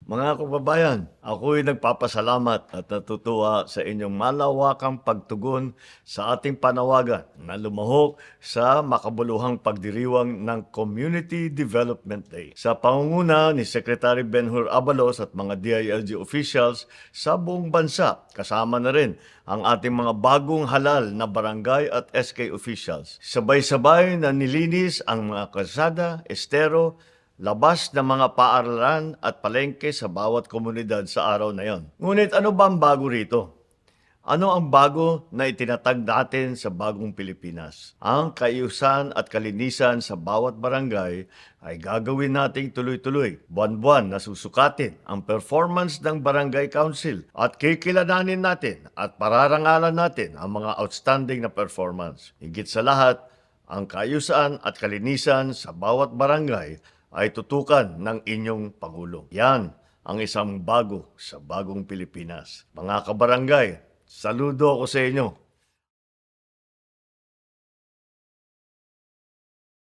Mga kababayan, ako'y nagpapasalamat at natutuwa sa inyong malawakang pagtugon sa ating panawagan na lumahok sa makabuluhang pagdiriwang ng Community Development Day. Sa pangunguna ni Secretary Benhur Abalos at mga DILG officials sa buong bansa, kasama na rin ang ating mga bagong halal na barangay at SK officials. Sabay-sabay na nilinis ang mga kalsada, estero, labas ng mga paaralan at palengke sa bawat komunidad sa araw na yon. Ngunit ano ba ang bago rito? Ano ang bago na itinatag natin sa bagong Pilipinas? Ang kaayusan at kalinisan sa bawat barangay ay gagawin nating tuloy-tuloy. Buwan-buwan na susukatin ang performance ng barangay council at kikilalanin natin at pararangalan natin ang mga outstanding na performance. Higit sa lahat, ang kaayusan at kalinisan sa bawat barangay ay tutukan ng inyong Pangulo. Yan ang isang bago sa bagong Pilipinas. Mga kabarangay, saludo ako sa inyo.